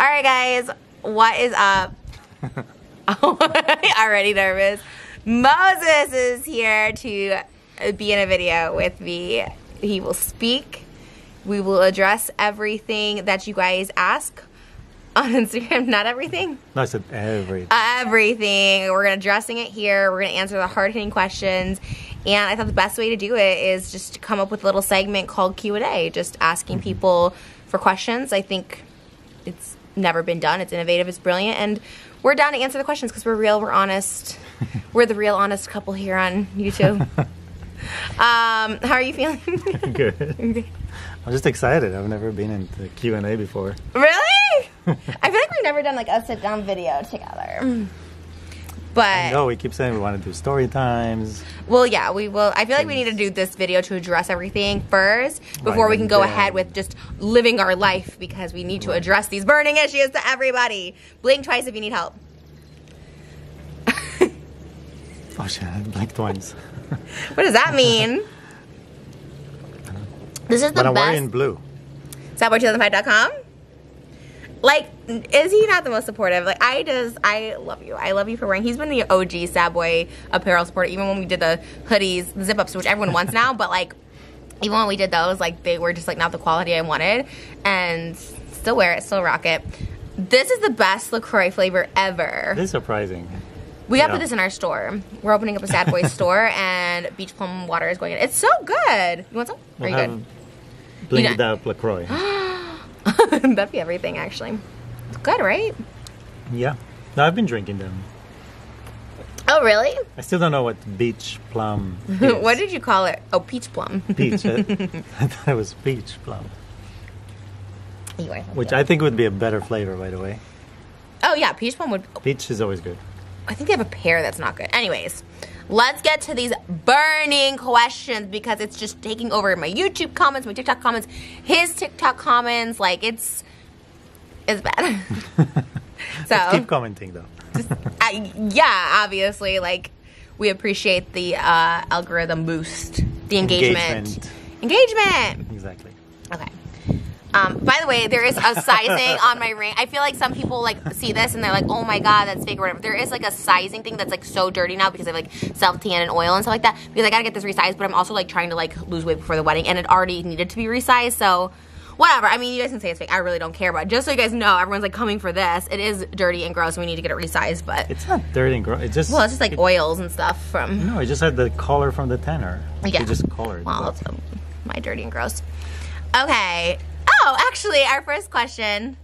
Alright guys, what is up? Already nervous. Moses is here to be in a video with me. He will speak. We will address everything that you guys ask on Instagram. Not everything. No, I said everything. Everything. We're going to addressing it here. We're going to answer the hard-hitting questions. And I thought the best way to do it is just to come up with a little segment called Q&A. Just asking people for questions. I think it's never been done. It's innovative. It's brilliant. And we're down to answer the questions because we're real. We're honest. We're the real honest couple here on YouTube. How are you feeling? Good. I'm just excited. I've never been in the Q&A before. Really? I feel like we've never done like a sit-down video together. But I know we keep saying we want to do story times. Well, yeah, we will. I feel like we need to do this video to address everything first before we can go ahead with just living our life, because we need to address these burning issues to everybody. Blink twice if you need help. Oh shit, I blinked once. What does that mean? This is the but I'm best. wearing blue. Sadboy2005.com. Like, is he not the most supportive? Like, I love you. I love you for wearing. He's been the OG Sad Boy apparel supporter, even when we did the hoodies, the zip-ups, which everyone wants now. But, like, even when we did those, like, they were just, like, not the quality I wanted. And still wear it, still rock it. This is the best LaCroix flavor ever. This is surprising. We gotta put this in our store. We're opening up a Sad Boy store, and Beach Plum water is going in. It's so good. You want some? Are you good? Blinked out LaCroix. That'd be everything, actually. It's good, right? Yeah. No, I've been drinking them. Oh, really? I still don't know what beach plum is. What did you call it? Oh, peach plum. Peach. I thought it was peach plum. Anyway, which I think would be a better flavor, by the way. Oh, yeah. Peach plum would... Peach is always good. I think they have a pear that's not good. Anyways, let's get to these burning questions, because it's just taking over my YouTube comments, my TikTok comments, his TikTok comments. Like, it's bad. So let's keep commenting, though. yeah, obviously, like, we appreciate the algorithm boost, the engagement. Exactly. Okay. By the way, there is a sizing on my ring. I feel like some people like see this and they're like, oh my god, that's fake or whatever. There is like a sizing thing that's like so dirty now because of like self-tan and oil and stuff like that. Because I gotta get this resized, but I'm also like trying to like lose weight before the wedding, and it already needed to be resized, so whatever. I mean, you guys can say it's fake. I really don't care, but just so you guys know, everyone's like coming for this. It is dirty and gross and we need to get it resized, but... It's not dirty and gross. It's just... Well, it's just like oils and stuff from... No, it just had the color from the tanner. Yeah. It just colored. Well, it's my dirty and gross. Okay. Oh, actually, our first question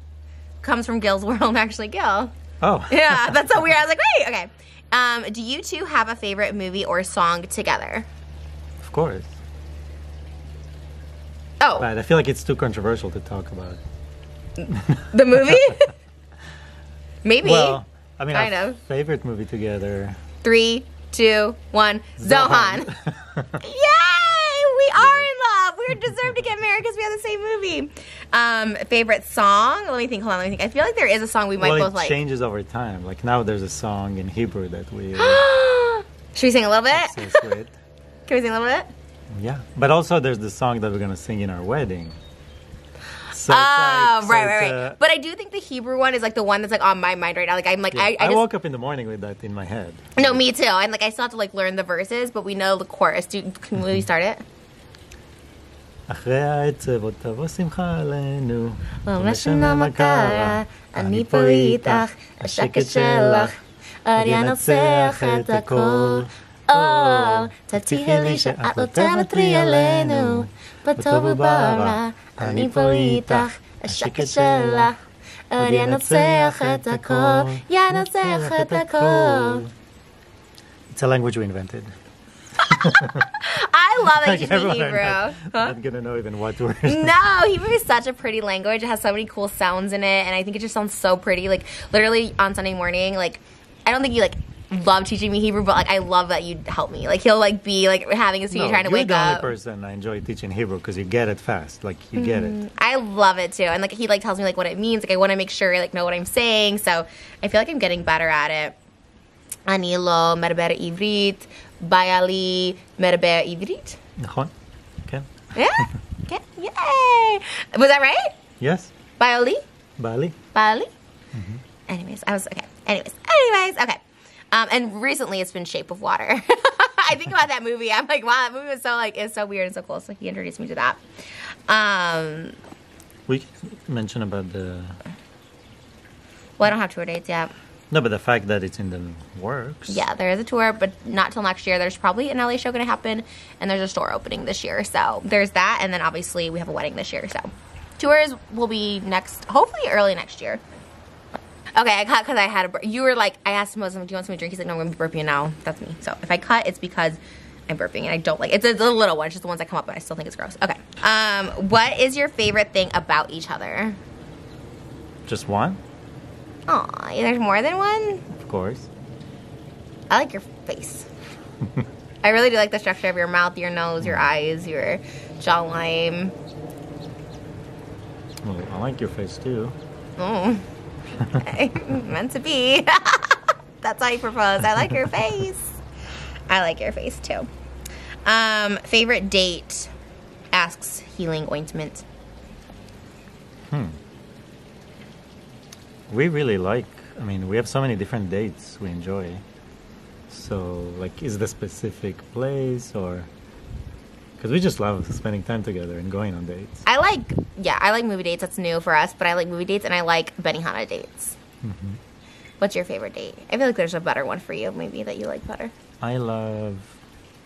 comes from Gil's World, actually. Gil. Oh. Yeah, that's so weird. I was like, wait, okay. Do you two have a favorite movie or song together? Of course. Oh. But I feel like it's too controversial to talk about. The movie? Maybe. Well, I mean, kind our of. favorite movie together. 3, 2, 1. Zohan. Yay! We are in love. We deserve to get married because we have the same movie. Favorite song? Let me think. Hold on. Let me think. I feel like there is a song we might both like. It changes over time. Like now, there's a song in Hebrew that we. Should we sing a little bit? So sweet. Can we sing a little bit? Yeah, but also there's the song that we're gonna sing in our wedding. So right. But I do think the Hebrew one is like the one that's like on my mind right now. Like I'm like yeah, I just woke up in the morning with that in my head. No, me too. And like I still have to like learn the verses, but we know the chorus. Can we start it? אחרי העצב תבוא שמחה עלינו. לא משנה מה קרה, אני פה איתך, השקט שלך, עוד ינצח את הכל. תבטיחי לי שאת לא תוותרי עלינו, בטוב וברע, אני פה איתך, השקט שלך, עוד ינצח את הכל, ינצח את הכל. It's a language we invented. I love that you speak Hebrew. I'm not gonna know even what words. No, Hebrew is such a pretty language. It has so many cool sounds in it, and I think it just sounds so pretty. Like literally on Sunday morning, like I don't think you like love teaching me Hebrew, but like I love that you help me. Like he'll like be like having a sweetie trying to wake up. You're the only person I enjoy teaching Hebrew because you get it fast. Like you get it. I love it too, and like he like tells me like what it means. Like I want to make sure I like know what I'm saying, so I feel like I'm getting better at it. אני לא מדבר עברית, בא לי מדבר עברית. נכון, כן. Yeah, okay, yay. Was that right? Yes. Bioli? Bali. Bali. Anyways, okay. And recently it's been Shape of Water. I think about that movie. I'm like, wow, that movie was so like, it's so weird and so cool. So he introduced me to that. We can mention about the... Well, I don't have tour dates yet. No, but the fact that it's in the works. Yeah, there is a tour, but not till next year. There's probably an LA show going to happen, and there's a store opening this year. So there's that, and then obviously we have a wedding this year. So tours will be hopefully early next year. Okay, I cut because I had you were like, I asked him, do you want something to drink? He's like, no, I'm going to be burping now. That's me. So if I cut, it's because I'm burping, and I don't like it. It's a little one. It's just the ones that come up, but I still think it's gross. Okay. What is your favorite thing about each other? Just one? Aw, there's more than one? Of course. I like your face. I really do like the structure of your mouth, your nose, your eyes, your jawline. Well, I like your face too. Oh. Okay. Meant to be. That's how you propose. I like your face. I like your face too. Favorite date? Asks Healing Ointment. We really like, we have so many different dates we enjoy. So, like, is the specific place or... Because we just love spending time together and going on dates. I like movie dates. That's new for us, but I like movie dates and I like Benihana dates. What's your favorite date? I feel like there's a better one for you, maybe, that you like better. I love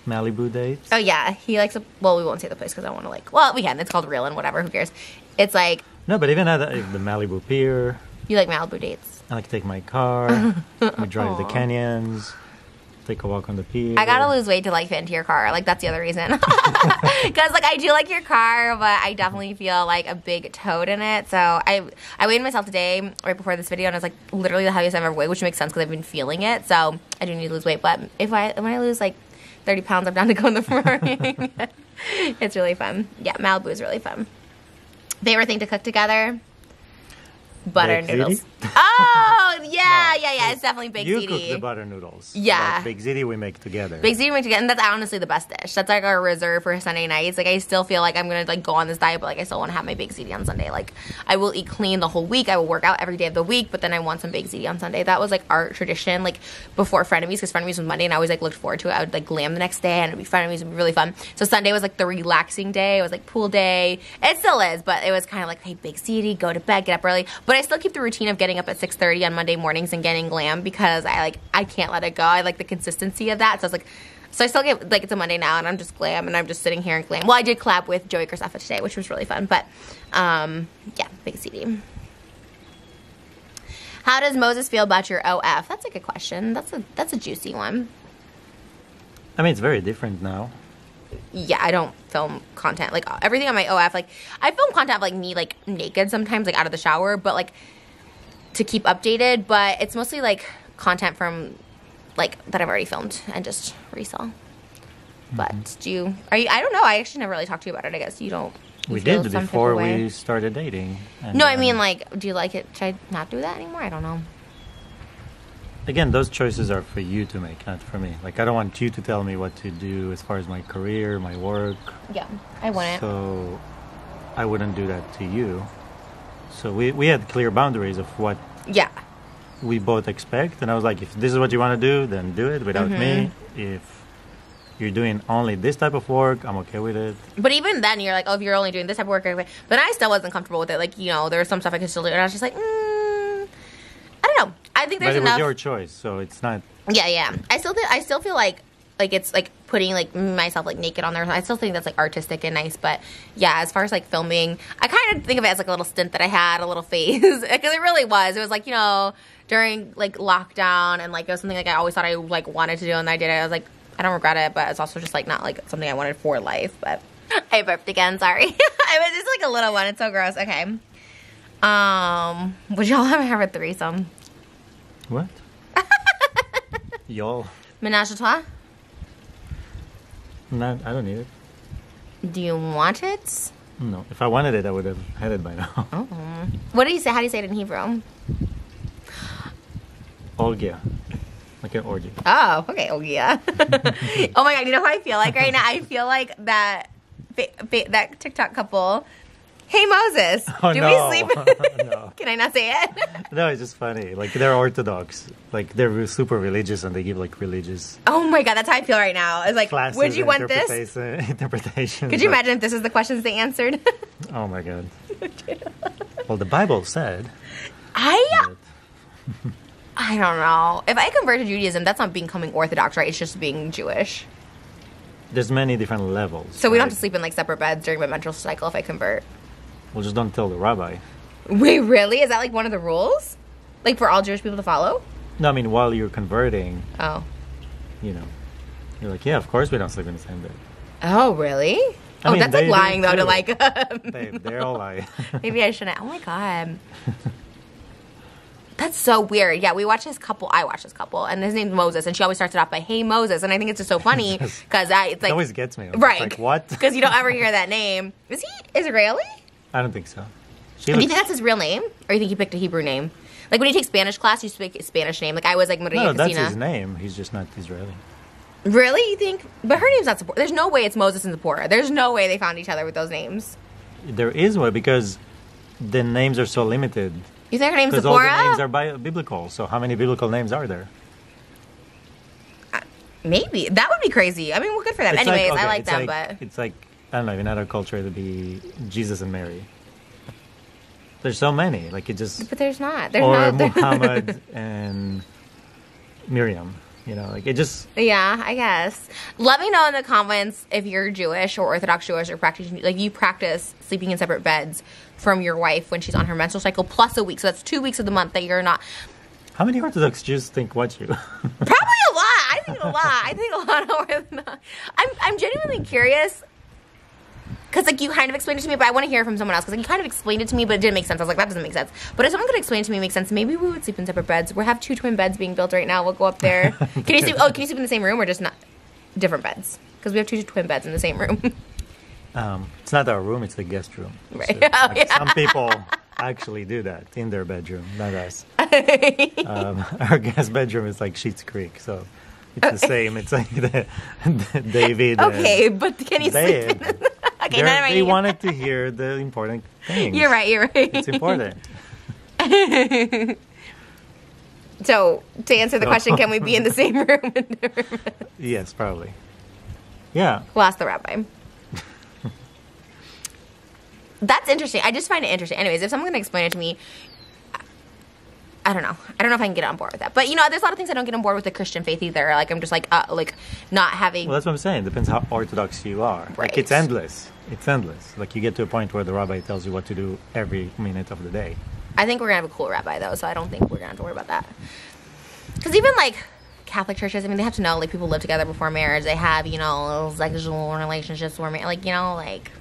Malibu dates. Oh, yeah. He likes well, we won't say the place because I want to well, we can. It's called Real and whatever. Who cares? It's like... No, but even at the Malibu Pier... You like Malibu dates? I like to take my car. We drive the canyons. Take a walk on the pier. I gotta lose weight to fit into your car. Like, that's the other reason. Because I do like your car, but I definitely feel like a big toad in it. So I weighed myself today right before this video, and I was like literally the heaviest I've ever weighed, which makes sense because I've been feeling it. So I do need to lose weight. But when I lose 30 pounds, I'm down to go in the morning. It's really fun. Yeah, Malibu is really fun. Favorite thing to cook together? Butter noodles. Oh, yeah, yeah. It's definitely Big You ziti. cook the butter noodles. Yeah. But Big ziti we make together. Big ziti we make together, and that's honestly the best dish. That's like our reserve for Sunday nights. Like, I still feel like I'm going to go on this diet, but I still want to have my Big ziti on Sunday. Like, I will eat clean the whole week. I will work out every day of the week, but then I want some Big ziti on Sunday. That was like our tradition, before Frenemies, because Frenemies was Monday, and I always looked forward to it. I would glam the next day, and it'd be Frenemies. It'd be really fun. So Sunday was the relaxing day. It was pool day. It still is, but it was kind of hey, Big ziti, go to bed, get up early. But I still keep the routine of getting up at 6:30 on Monday mornings and getting glam because I can't let it go. I like the consistency of that. So I still get it's a Monday now and I'm just glam and I'm just sitting here and glam. Well, I did collab with Joey Graceffa today, which was really fun. But yeah, Big ziti. How does Moses feel about your OF? That's a good question. That's a juicy one. It's very different now. Yeah, I don't film content everything on my OF. I film content of me naked sometimes out of the shower, but to keep updated. But it's mostly content from that I've already filmed and just resell. But I don't know. I actually never really talked to you about it. I guess you don't. We did before we started dating. No, I mean do you like it? Should I not do that anymore? I don't know. Again, those choices are for you to make, not for me. I don't want you to tell me what to do as far as my career, my work. Yeah, I wouldn't. So I wouldn't do that to you. So we had clear boundaries of what we both expect. And I was like, if this is what you want to do, then do it without me. If you're doing only this type of work, I'm okay with it. But even then, you're if you're only doing this type of work, but I still wasn't comfortable with it. There was some stuff I could still do. And I was just I don't know. I think there's enough. But it was your choice, so it's not... Yeah. I still feel like it's putting myself naked on there. I still think that's artistic and nice. But yeah, as far as filming, I kind of think of it as a little stint that I had, a little phase, because it really was. It was during lockdown, and it was something I always thought I wanted to do, and I did it. I was I don't regret it, but it's also just not something I wanted for life. But I burped again. Sorry. It was just a little one. It's so gross. Okay. Would y'all ever have a threesome? What? Y'all? Menage a trois? No, I don't need it. Do you want it? No. If I wanted it, I would have had it by now. Oh. What do you say? How do you say it in Hebrew? Olgia. Like an orgy. Oh, okay. Oh, yeah. Oh, my God. You know how I feel right now? I feel that TikTok couple, Hey, Moses. Oh, Do no. we sleep? No. Can I not say it? No, it's just funny. Like, they're Orthodox. Like, they're super religious, and they give, like, religious Oh, my God. That's how I feel right now. It's like, classes, would you want this? Interpretation. Could you imagine if this is the questions they answered? Oh, my God. Well, the Bible said... I don't know. If I convert to Judaism, that's not becoming Orthodox, right? It's just being Jewish. There's many different levels. So we don't have to sleep in, like, separate beds during my menstrual cycle if I convert. Well, just don't tell the rabbi. Wait, really? Is that, like, one of the rules? Like, for all Jewish people to follow? No, I mean, while you're converting... Oh. You know. You're like, yeah, of course we don't sleep in the same bed. Oh, really? I mean, that's, like, lying, though, to, like... Babe, they're all lying. Maybe I shouldn't. Oh, my God. That's so weird. Yeah, we watch this couple. I watch this couple, and his name's Moses, and she always starts it off by "Hey Moses," and I think it's just so funny because it's like it always gets me. Right? Like, what? Because you don't ever hear that name. Is he Israeli? I don't think so. Do you think that's his real name, or you think he picked a Hebrew name? Like when you take Spanish class, you speak a Spanish name. Like I was like Maria No, Cristina. that's his name. He's just not Israeli. Really? You think? But her name's not Zipporah. There's no way it's Moses and Zipporah. There's no way they found each other with those names. There is one because the names are so limited. You think her name's Because Zipporah? all the names are biblical. So how many biblical names are there? Maybe. That would be crazy. I mean, well, good for them. It's Anyways, like, okay, I like it's them, like, but... It's like, I don't know, in other culture it would be Jesus and Mary. There's so many. Like it just... But there's not. There's or not. Muhammad and Miriam. You know, like it just... Yeah, I guess. Let me know in the comments if you're Jewish or Orthodox Jewish or practicing, like you practice sleeping in separate beds from your wife when she's on her menstrual cycle plus a week. So that's 2 weeks of the month that you're not. How many Orthodox Jews think what you? Probably a lot. I think a lot. I think a lot more than that. I'm genuinely curious. Because, like, you kind of explained it to me, but I want to hear it from someone else. Because, like, you kind of explained it to me, but it didn't make sense. I was like, that doesn't make sense. But if someone could explain it to me, it makes sense. Maybe we would sleep in separate beds. We have 2 twin beds being built right now. We'll go up there. Can you sleep? Oh, can you sleep in the same room or just not different beds? Because we have 2 twin beds in the same room. It's not our room; it's the guest room. Right. So, like, yeah. Some people actually do that in their bedroom, not us. Our guest bedroom is like Schitt's Creek, so it's the same. It's like the David. Okay, but can you sleep? Okay, they wanted to hear the important things. You're right. It's important. So, to answer the question, can we be in the same room? Yes, probably. Yeah. We'll ask the rabbi. That's interesting. I just find it interesting. Anyways, if someone's going to explain it to me, I don't know. I don't know if I can get on board with that. But, you know, there's a lot of things I don't get on board with the Christian faith either. Like, I'm just like not having... Well, that's what I'm saying. Depends how Orthodox you are. Right. Like, it's endless. It's endless. Like, you get to a point where the rabbi tells you what to do every minute of the day. I think we're going to have a cool rabbi, though, so I don't think we're going to have to worry about that. Because even, like, Catholic churches, I mean, they have to know, like, people live together before marriage. They have, you know, sexual relationships where, like, you know, like...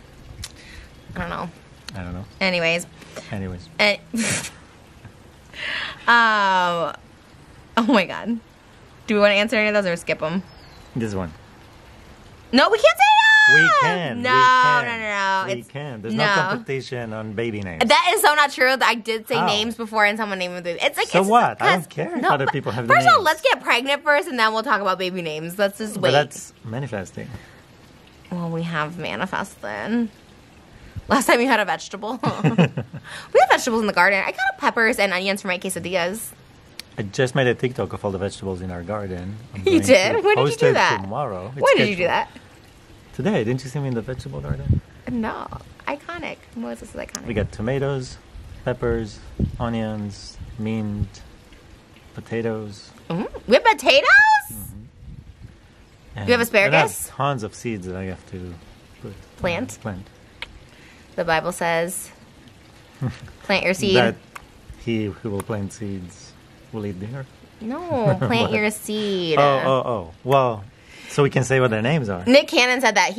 I don't know. Anyways. And, oh my God. Do we want to answer any of those or skip them? This one. No, we can't say no! We can. No. We can. There's no competition on baby names. That is so not true. I did say names before and someone named the baby. It's like, so what? I don't care if other people have the names. First of all, let's get pregnant first and then we'll talk about baby names. Let's just wait. But that's manifesting. Well, we have manifested. Last time you had a vegetable. We have vegetables in the garden. I got peppers and onions for my quesadillas. I just made a TikTok of all the vegetables in our garden. You did? When did you do that? Tomorrow. When did you do that? Today. Didn't you see me in the vegetable garden? No. Iconic. Moses is iconic. We got tomatoes, peppers, onions, mint, potatoes. We have potatoes? Mm-hmm. Do you have asparagus? I have tons of seeds that I have to plant. The Bible says, plant your seed. That he who will plant seeds will eat dinner? No, plant your seed. Oh. Well, so we can say what their names are. Nick Cannon said that.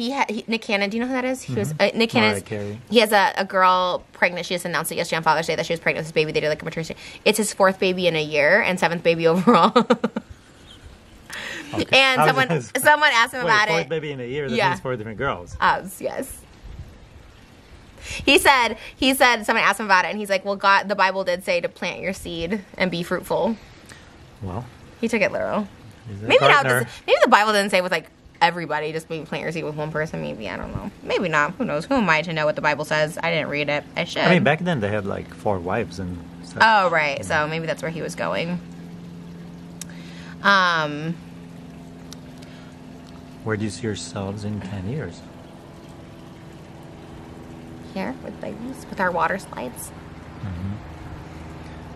Nick Cannon, do you know who that is? He was, Nick Cannon. He has a girl pregnant. She just announced it yesterday on Father's Day that she was pregnant with his baby. They did like a maternity. It's his 4th baby in a year and 7th baby overall. Okay. And someone asked him about it. 4th baby in a year. That means 4 different girls. Yes. He said someone asked him about it, and he's like, well, God, the Bible did say to plant your seed and be fruitful. Well, he took it literal. Maybe the Bible didn't say with like everybody just being plant your seed with one person. Maybe, I don't know. Maybe not. Who knows? Who am I to know what the Bible says? I didn't read it. I should. I mean, back then they had like 4 wives and stuff. Oh, right. So maybe that's where he was going. Where do you see yourselves in 10 years? Here with babies, with our water slides.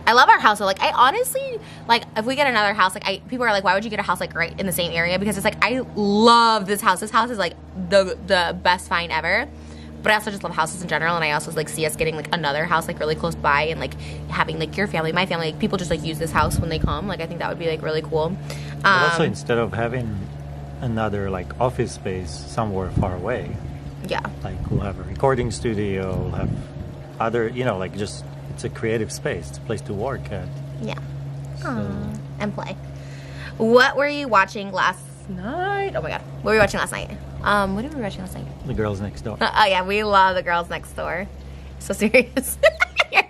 I love our house. So, like, I honestly, like, if we get another house, like, people are like, why would you get a house, like, right in the same area? Because it's like, I love this house. This house is, like, the best find ever. But I also just love houses in general, and I also, like, see us getting, like, another house, like, really close by, and, like, having, like, your family, my family, like, people just, like, use this house when they come. Like, I think that would be, like, really cool. But also, instead of having another, like, office space somewhere far away. Yeah. Like, we'll have a recording studio, we'll have other, you know, like, just... It's a creative space. It's a place to work at. Yeah. So. And play. What were you watching last night? Oh my god. What were you watching last night? What did we watching last night? The Girls Next Door. Oh yeah, we love The Girls Next Door. So serious.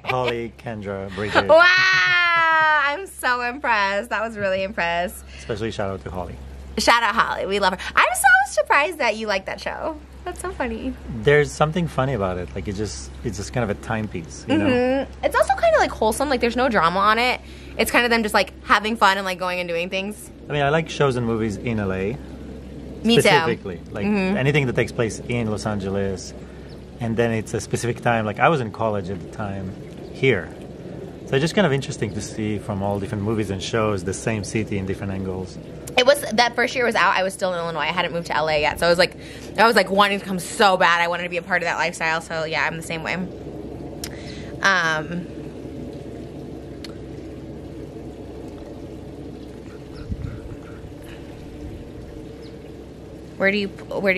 Holly, Kendra, Bridget. Wow! I'm so impressed. That was really impressed. Especially shout out to Holly. Shout out Holly. We love her. I'm so surprised that you like that show. That's so funny. There's something funny about it. Like, it's just kind of a timepiece, you know? It's also kind of, like, wholesome. Like, there's no drama on it. It's kind of them just, like, having fun and, like, going and doing things. I mean, I like shows and movies in LA. Me specifically. Too. Like, anything that takes place in Los Angeles. And then it's a specific time. Like, I was in college at the time here. So it's just kind of interesting to see from all different movies and shows the same city in different angles. It was that first year was out. I was still in Illinois. I hadn't moved to LA yet, so I was like wanting to come so bad. I wanted to be a part of that lifestyle. So yeah, I'm the same way. Where do you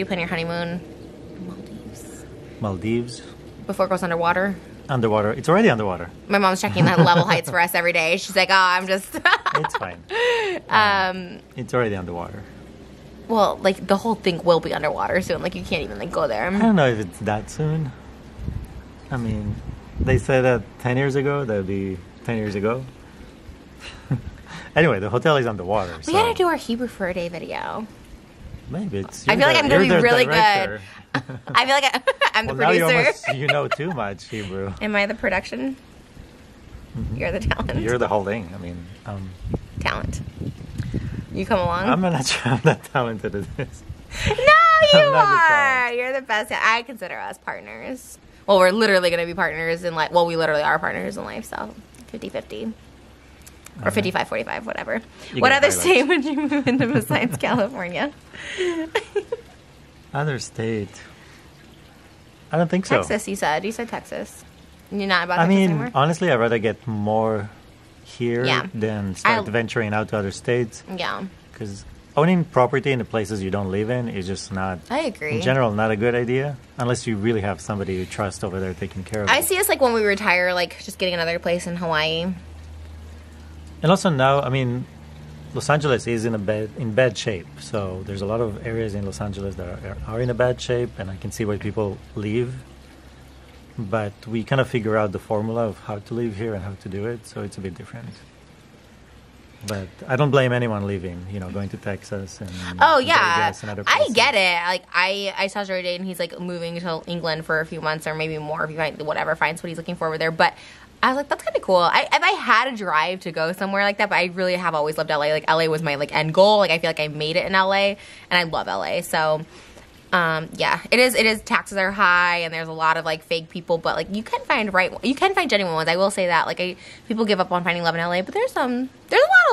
plan your honeymoon? Maldives. Before it goes underwater. Underwater. It's already underwater. My mom's checking the level heights for us every day. She's like, oh, I'm just... It's fine. It's already underwater. Well, like, the whole thing will be underwater soon. Like, you can't even, like, go there. I don't know if it's that soon. I mean, they said that 10 years ago. That would be 10 years ago. Anyway, the hotel is underwater. We gotta do our Hebrew for a Day video. Maybe it's... I feel like I'm gonna be really good. I feel like I'm the producer. Now you know too much Hebrew. Am I the production? You're the talent. You're the whole thing. I mean, talent. You come along. I'm not sure I'm that talented at this. No, you are. You're the best. I consider us partners. Well, we're literally going to be partners in life. Well, we literally are partners in life. So 50-50. Or 55-45, whatever. What other state would you move into besides California? Other state? I don't think so. Texas, you said. You said Texas. You're not about Texas anymore? I mean, honestly, I'd rather get more here than start venturing out to other states. Yeah. Because owning property in the places you don't live in is just not... I agree. In general, not a good idea. Unless you really have somebody you trust over there taking care of it. I see us, like, when we retire, like, just getting another place in Hawaii. And also now, I mean... Los Angeles is in bad shape, so there's a lot of areas in Los Angeles that are in a bad shape, and I can see why people leave. But we kind of figure out the formula of how to live here and how to do it, so it's a bit different. But I don't blame anyone leaving, you know, going to Texas and Vegas and other places. I get it. Like I saw Joey Day, and he's like moving to England for a few months or maybe more if he finds what he's looking for over there. But I was like, that's kind of cool. If I had a drive to go somewhere like that, but I really have always loved LA. Like LA was my like end goal. Like I feel like I made it in LA, and I love LA. So, yeah, it is. Taxes are high, and there's a lot of like fake people, but like you can find genuine ones. I will say that. Like people give up on finding love in LA, but there's a lot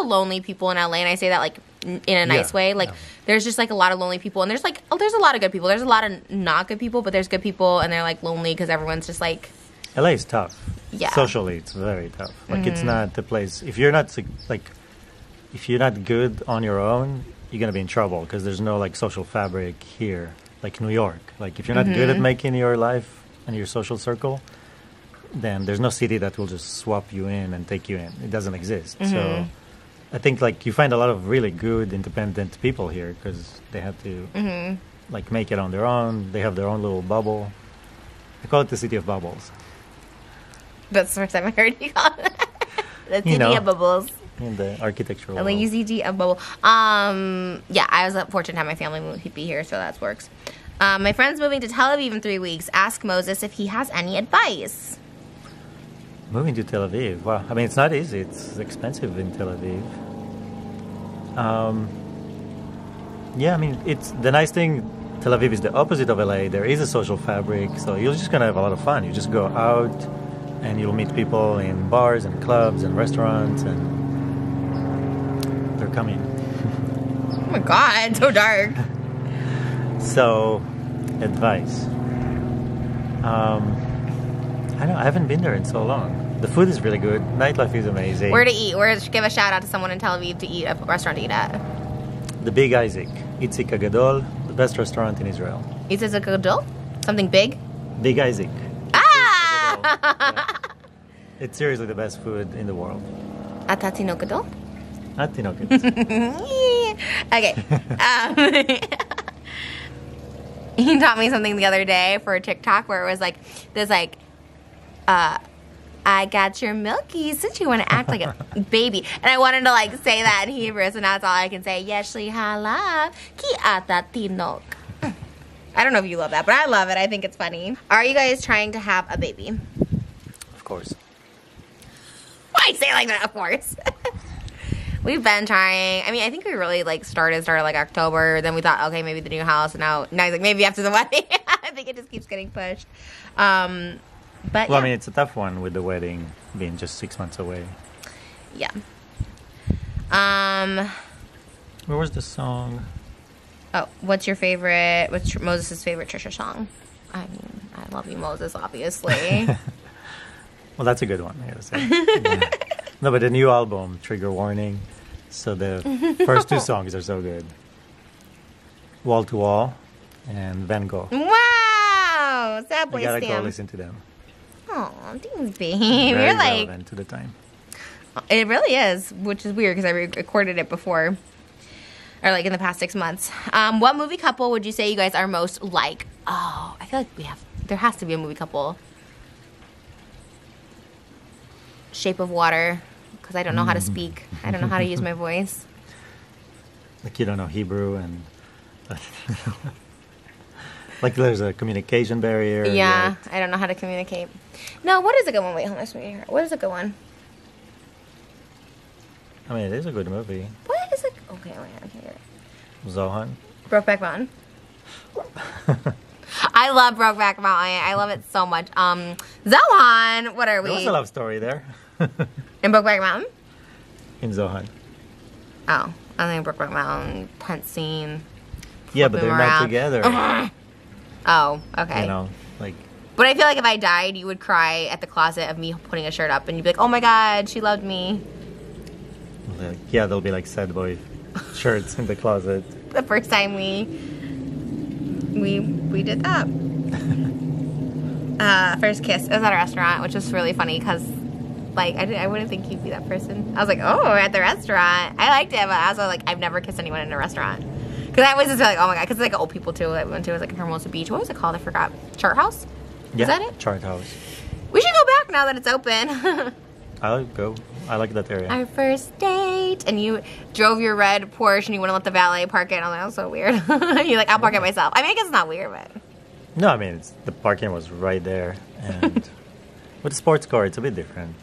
of lonely people in LA, and I say that like in a nice way. Like there's just like a lot of lonely people, and there's a lot of good people. There's a lot of not good people, but there's good people, and they're like lonely because everyone's just like. LA is tough. Yeah. Socially, it's very tough. Like, it's not the place... If you're not good on your own, you're going to be in trouble because there's no, like, social fabric here, like New York. Like, if you're not good at making your life and your social circle, then there's no city that will just swap you in and take you in. It doesn't exist. So I think, like, you find a lot of really good, independent people here because they have to, like, make it on their own. They have their own little bubble. I call it the city of bubbles. That's the first time I heard you call it. The city of bubbles. in the architectural A world. lazy D of bubble. Yeah, I was fortunate to have my family be here, so that works. My friend's moving to Tel Aviv in 3 weeks. Ask Moses if he has any advice. Moving to Tel Aviv. Wow. I mean, it's not easy. It's expensive in Tel Aviv. Yeah, I mean, it's the nice thing. Tel Aviv is the opposite of LA. There is a social fabric, so you're just gonna have a lot of fun. You just go out, and you'll meet people in bars and clubs and restaurants, and they're coming. Oh my God, so dark. So, advice. I don't know. I haven't been there in so long. The food is really good. Nightlife is amazing. Where to eat? Give a shout out to someone in Tel Aviv to eat, a restaurant to eat at. The Big Isaac. Itzik Agadol, the best restaurant in Israel. Itzik Agadol? Something big? Big Isaac. Ah! Yeah. It's seriously the best food in the world. Atatino Gadol? Not Tinoket. Okay. He taught me something the other day for a TikTok where it was like, there's like, I got your milky since you want to act like a baby. And I wanted to like say that in Hebrew, so now that's all I can say. Yeshli halav ki ata tinok. I don't know if you love that, but I love it. I think it's funny. Are you guys trying to have a baby? Of course. Why say it like that? Of course. We've been trying. I mean, I think we really like started like October. Then we thought, okay, maybe the new house. And now it's like maybe after the wedding. I think it just keeps getting pushed. But well, yeah. I mean, it's a tough one with the wedding being just 6 months away. Yeah. Where was the song? Oh, what's your favorite? What's Moses' favorite Trisha song? I mean, I love you, Moses. Obviously. Well, that's a good one, I gotta say. Yeah. No, but the new album, Trigger Warning. So the first 2 songs are so good. Wall to Wall and Van Gogh. Wow, sad boy You gotta Stam. go listen to them. Oh, thanks, babe. Very You're like, relevant to the time. it really is, which is weird because I recorded it before, or like in the past 6 months. What movie couple would you say you guys are most like? Oh, I feel like there has to be a movie couple. Shape of Water, because I don't know how to speak. I don't know how to use my voice. Like you don't know Hebrew and like there's a communication barrier. Yeah, yet. I don't know how to communicate. No, what is a good one? Wait, hold on, sweetheart. What is a good one? I mean, it is a good movie. What is it? Okay, wait, I can't get it. Zohan. Brokeback Mountain. I love Brokeback Mountain. I love it so much. Zohan, what are we? There was a love story there. In Brokeback Mountain? In Zohan. Oh, I think Brokeback Mountain, tent scene. Yeah, but they're not around. together. Oh, okay. You know, like. But I feel like if I died, you would cry at the closet of me putting a shirt up, and you'd be like, "Oh my God, she loved me." Yeah, there'll be like sad boy shirts in the closet. The first time we did that. First kiss. It was at a restaurant, which was really funny because, like, I wouldn't think you'd be that person. I was like, "Oh, we're at the restaurant." I liked it, but I was like, I've never kissed anyone in a restaurant. Because I was just like, oh my God, because it's like old people too that we went to. It was like in Hermosa Beach. What was it called? I forgot. Chart House? Yeah, Is that it? Chart House. We should go back now that it's open. I'll go. I like that area. Our first date. And you drove your red Porsche and you wouldn't let the valet park it. And I was like, that's so weird. You're like, I'll park it myself. I mean, I guess it's not weird, but. No, I mean, the parking was right there. And with the sports car, it's a bit different.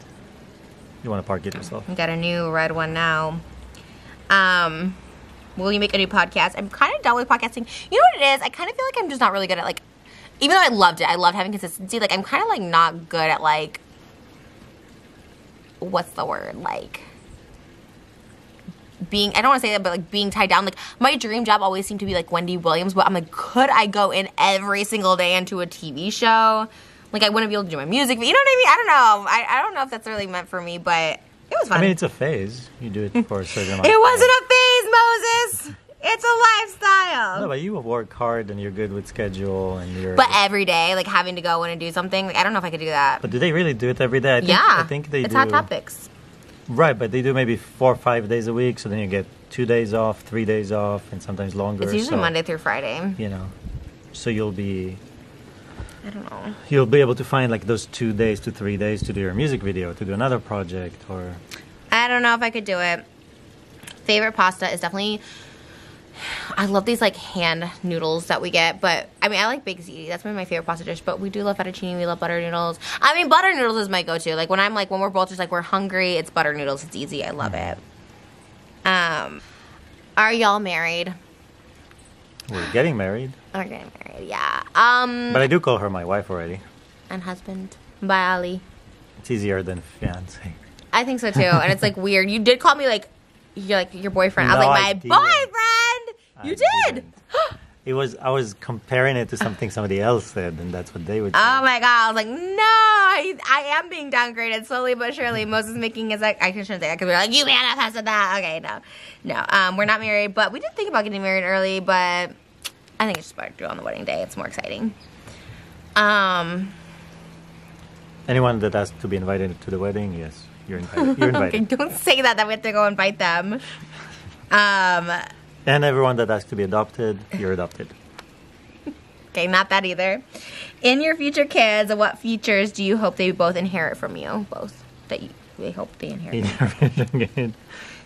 You want to park it yourself. We got a new red one now. Will you make a new podcast? I'm kind of done with podcasting. You know what it is? I kind of feel like I'm just not really good at, like, even though I loved it, I loved having consistency, like, I'm kind of, like, not good at, like, what's the word? Like, being, I don't want to say that, but, like, being tied down. Like, my dream job always seemed to be, like, Wendy Williams, but I'm like, could I go in every single day into a TV show? Like, I wouldn't be able to do my music. You know what I mean? I don't know. I don't know if that's really meant for me, but it was fun. I mean, it's a phase. You do it for a certain amount It of wasn't time. a phase, Moses. It's a lifestyle. No, but you work hard and you're good with schedule and you're. But every day, like having to go in and do something, like, I don't know if I could do that. But do they really do it every day? I think they do. It's Hot Topics. Right, but they do maybe 4 or 5 days a week, so then you get 2 days off, 3 days off, and sometimes longer. It's usually so, Monday through Friday. You know, so you'll be I don't know. You'll be able to find like those 2 days to 3 days to do your music video, to do another project, or. I don't know if I could do it. Favorite pasta is definitely... I love these, like, hand noodles that we get, but, I mean, I like baked ziti. That's my favorite pasta dish, but we do love fettuccine. We love butter noodles. I mean, butter noodles is my go-to. Like, when we're both just, like, we're hungry, it's butter noodles. It's easy. I love it. Are y'all married? We're getting married. We're getting married, yeah. But I do call her my wife already. And husband. By Ali. It's easier than fiance. I think so, too. And it's, like, weird. You did call me, like your boyfriend. No, I was like, my boyfriend! You did! I was comparing it to something somebody else said, and that's what they would say. Oh my god! I was like, no, I am being downgraded slowly but surely. Moses making his like, I shouldn't say that because we're like, you can't have said that. Okay, no. We're not married, but we did think about getting married early. But I think it's just better to do it on the wedding day. It's more exciting. Anyone that asked to be invited to the wedding, yes, you're invited. You're invited. Okay, don't say that. That we have to go invite them. And everyone that asks to be adopted, you're adopted. Okay, not that either. In your future kids, what features do you hope they both inherit from you? Both. They hope they inherit.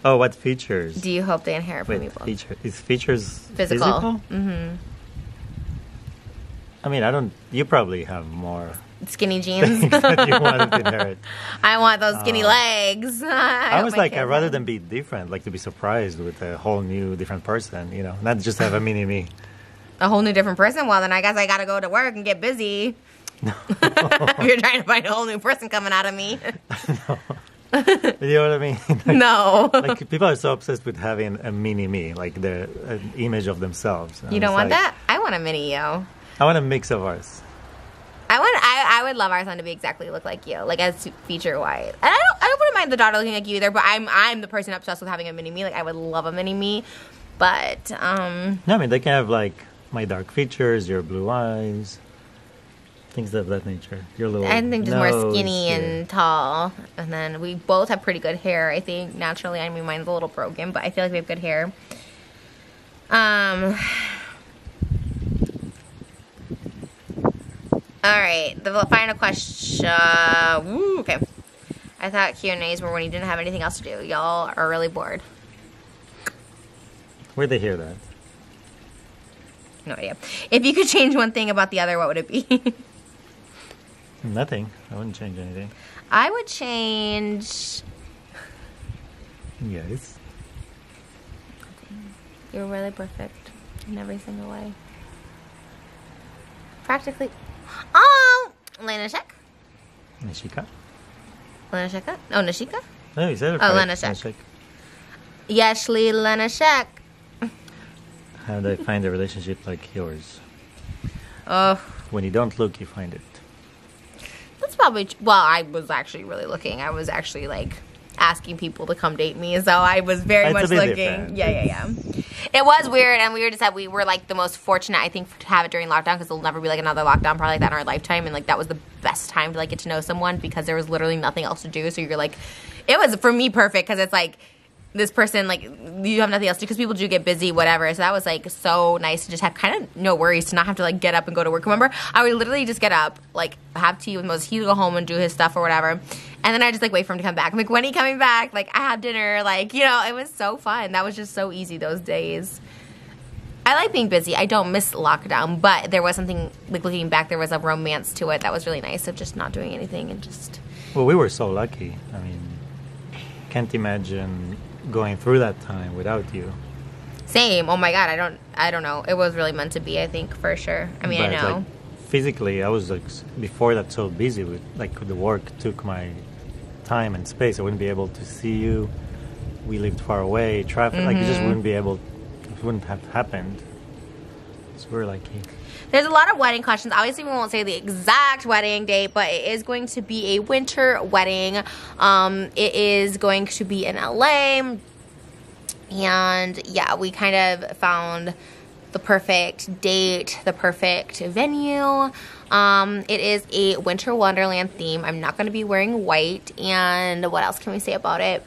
Oh, what features? Do you hope they inherit from you both? Is features physical? Mm-hmm. I mean, you probably have more. Skinny jeans. That you want to inherit. I want those skinny legs. I was like, I'd rather than be different, like to be surprised with a whole new different person, not just have a mini me. A whole new different person? Well, then I guess I got to go to work and get busy. No. You're trying to find a whole new person coming out of me. No. You know what I mean? Like, no. Like people are so obsessed with having a mini me, like an image of themselves. You don't want that? I want a mini you. I want a mix of ours. I would love our son to be exactly look like you, like as feature wise. And I wouldn't mind the daughter looking like you either. But I'm the person obsessed with having a mini me. Like I would love a mini me, but No, I mean they can have like my dark features, your blue eyes, things of that nature. Your little. I think just nose, more skinny and tall, and then we both have pretty good hair. I think naturally. I mean, mine's a little broken, but I feel like we have good hair. All right, the final question. Okay. I thought Q&As were when you didn't have anything else to do. Y'all are really bored. Where'd they hear that? No idea. If you could change one thing about the other, what would it be? Nothing. I wouldn't change anything. I would change... Yes. You're really perfect in every single way. Practically... Oh! Lena Shek? Nishika? Lena Shek? Oh, Nishika? No, you said it right. Oh, Lena Shek. Yashli Lena Shek. How do I find a relationship like yours? Oh. When you don't look, you find it. That's probably... Well, I was actually really looking. I was actually, like, asking people to come date me. So I was very much looking. Different. Yeah. It was weird, and we just said we were, like, the most fortunate, I think, to have it during lockdown, because there'll never be, like, another lockdown probably like that in our lifetime, and, like, that was the best time to, like, get to know someone, because there was literally nothing else to do, so you're, like... It was, for me, perfect, because it's, like... This person, like, you have nothing else to do because people do get busy, whatever. So that was, like, so nice to just have kind of no worries, to not have to, like, get up and go to work. Remember, I would literally just get up, like, have tea with Moses. He would go home and do his stuff or whatever. And then I just, like, wait for him to come back. I'm like, when are you coming back? Like, I had dinner. Like, it was so fun. That was just so easy those days. I like being busy. I don't miss lockdown. But there was something, like, looking back, there was a romance to it that was really nice of just not doing anything and just... Well, we were so lucky. I mean, can't imagine... going through that time without you. Same. Oh my god, I don't know. It was really meant to be, I think, for sure. I mean, but, I know. Like, physically, I was like before that so busy with like the work took my time and space. I wouldn't be able to see you. We lived far away. Traffic, like, you just wouldn't be able. It wouldn't have happened. So we're lucky. There's a lot of wedding questions. Obviously, we won't say the exact wedding date, but it is going to be a winter wedding. It is going to be in LA. And, yeah, we kind of found the perfect date, the perfect venue. It is a winter wonderland theme. I'm not going to be wearing white. And what else can we say about it?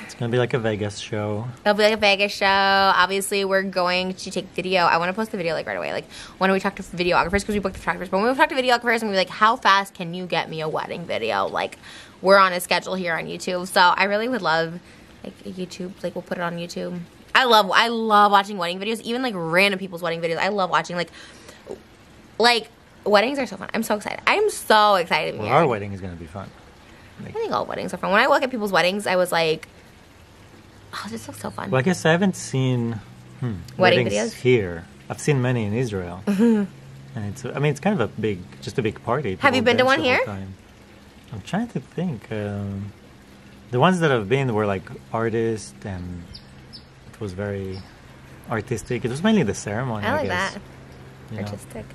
It's going to be like a Vegas show. It'll be like a Vegas show. Obviously, we're going to take video. I want to post the video, like, right away. Like, when we talk to videographers, because we booked photographers. But when we talk to videographers and we were like, how fast can you get me a wedding video? Like, we're on a schedule here on YouTube. So I really would love like a YouTube. Like we'll put it on YouTube. I love watching wedding videos, even like random people's wedding videos. I love watching like weddings are so fun. I'm so excited. I'm so excited. Well, our wedding is gonna be fun. I think all weddings are fun. When I look at people's weddings, I was like, oh, this looks so fun. Well, I guess I haven't seen wedding videos here. I've seen many in Israel, and it's kind of a big party. Have you been to one here? I'm trying to think. The ones that I've been were like artists, and it was very artistic. It was mainly the ceremony. I like that. Artistic.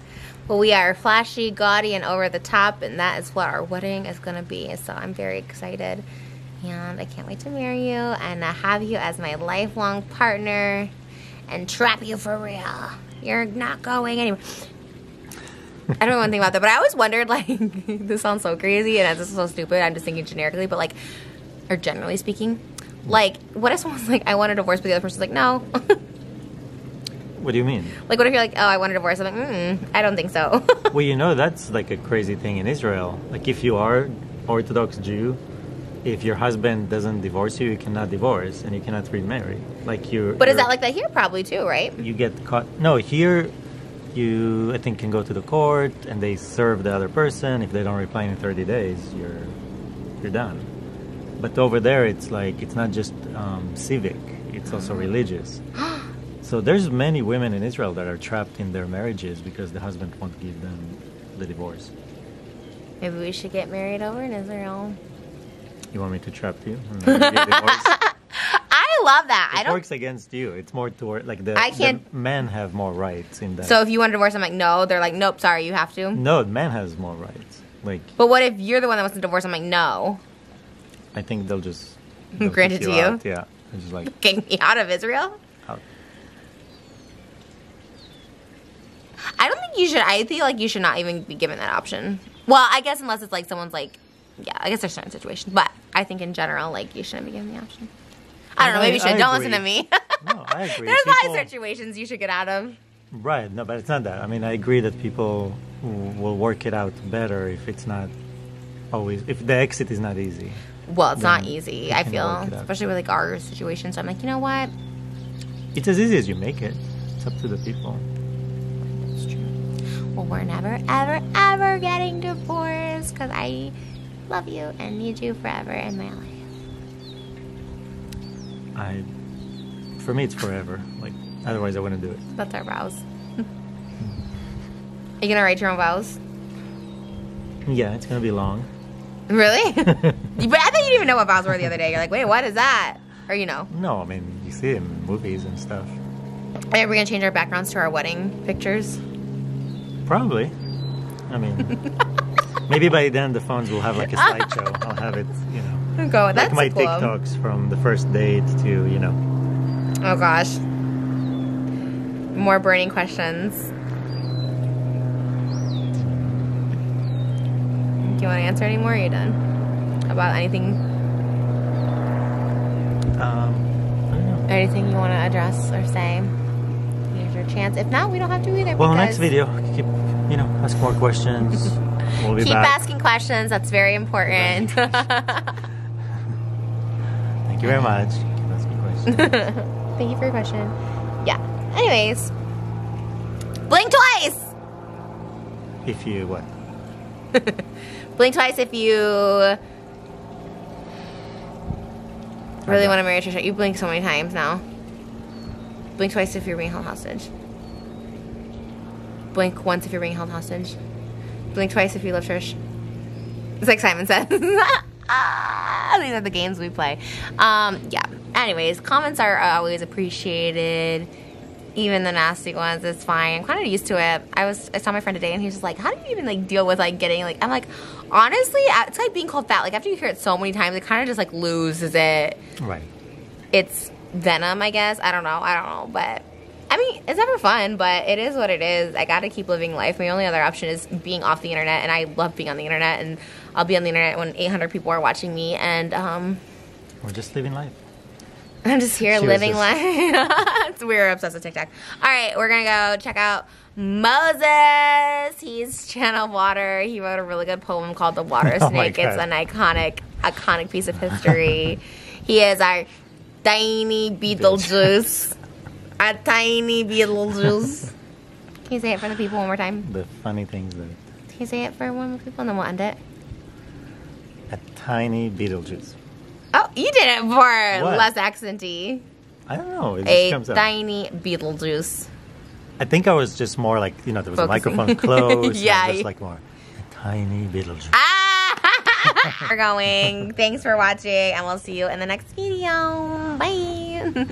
Well, we are flashy, gaudy, and over the top, and that is what our wedding is going to be. So I'm very excited, and I can't wait to marry you and have you as my lifelong partner and trap you for real. You're not going anywhere. I don't know one thing about that, but I always wondered, like, this sounds so crazy, and this is so stupid. I'm just thinking generically, but like, or generally speaking, like, what if someone's like, I want a divorce, but the other person's like, no. What do you mean? Like, what if you're like, oh, I want a divorce? I'm like, I don't think so. Well, that's like a crazy thing in Israel. Like, if you are Orthodox Jew, if your husband doesn't divorce you, you cannot divorce, and you cannot remarry. Like, But is that like that here? Probably too, right? You get caught. No, here, you, I think, can go to the court, and they serve the other person. If they don't reply in 30 days, you're done. But over there, it's like, it's not just civic, it's also religious. So there's many women in Israel that are trapped in their marriages because the husband won't give them the divorce. Maybe we should get married over in Israel. You want me to trap you? And give you a divorce? I love that. It works against you. It's more toward like the men have more rights in that. So if you want a divorce, I'm like, no. They're like, nope, sorry, you have to. No, man has more rights. Like. But what if you're the one that wants to divorce? I'm like, no. I think they'll grant it to you. Out. Yeah, they're just like kick me out of Israel. Out. I don't think you should. I feel like you should not even be given that option. Well, I guess unless it's like someone's like, yeah, I guess there's certain situations. But I think in general, like, you shouldn't be given the option. I don't know. Maybe you should. Don't listen to me. No, I agree. There's a lot of situations you should get out of. Right. No, but it's not that. I mean, I agree that people will work it out better if it's not always, if the exit is not easy. Well, it's not easy, I feel, especially with like our situation. So I'm like, you know what? It's as easy as you make it. It's up to the people. That's true. Well, we're never, ever, ever getting divorced because I love you and need you forever in my life. For me, it's forever. Like, otherwise I wouldn't do it. That's our vows. Are you gonna write your own vows? Yeah, it's gonna be long. Really? But I thought you didn't even know what vows were the other day. You're like, wait, what is that? Or you know? No, I mean, you see it in movies and stuff. Are we going to change our backgrounds to our wedding pictures? Probably. I mean, maybe by then the phones will have like a slideshow. I'll have it, you know. Go. That's like my cool. TikToks from the first date to, you know. Oh, gosh. More burning questions. Do you want to answer any more? Or are you done? About anything? I don't know. Anything you want to address or say? Here's your chance. If not, we don't have to either. Well, next video, keep, you know, ask more questions. We'll be keep back. asking questions. That's very important. Thank you very much. Keep asking questions. Thank you for your question. Yeah. Anyways, blink twice. If you what? Blink twice if you really want to marry Trisha. You blink so many times now. Blink twice if you're being held hostage. Blink once if you're being held hostage. Blink twice if you love Trish. It's like Simon said. These are the games we play. Yeah. Anyways, comments are always appreciated. Even the nasty ones, it's fine. I'm kind of used to it. I saw my friend today, and he was just like, "How do you even like deal with like getting like?" I'm like, honestly, it's like being called fat. Like after you hear it so many times, it kind of just like loses it. Right. It's venom, I guess. I don't know, but I mean, it's never fun. But it is what it is. I got to keep living life. My only other option is being off the internet, and I love being on the internet. And I'll be on the internet when 800 people are watching me, and we're just living life. I'm just here living life. We're obsessed with TikTok. All right, we're going to go check out Moses. He's channeled water. He wrote a really good poem called The Water Snake. It's an iconic iconic piece of history. He is our tiny Beetlejuice. A tiny Beetlejuice. Can you say it for the people one more time? The funny things that... Can you say it for one more people and then we'll end it? A tiny Beetlejuice. Oh, you did it for less accenty. I don't know. It just comes out. A tiny Beetlejuice. I think I was just more like, there was a microphone close. Yeah. Just like more, a tiny Beetlejuice. We're going. Thanks for watching, and we'll see you in the next video. Bye.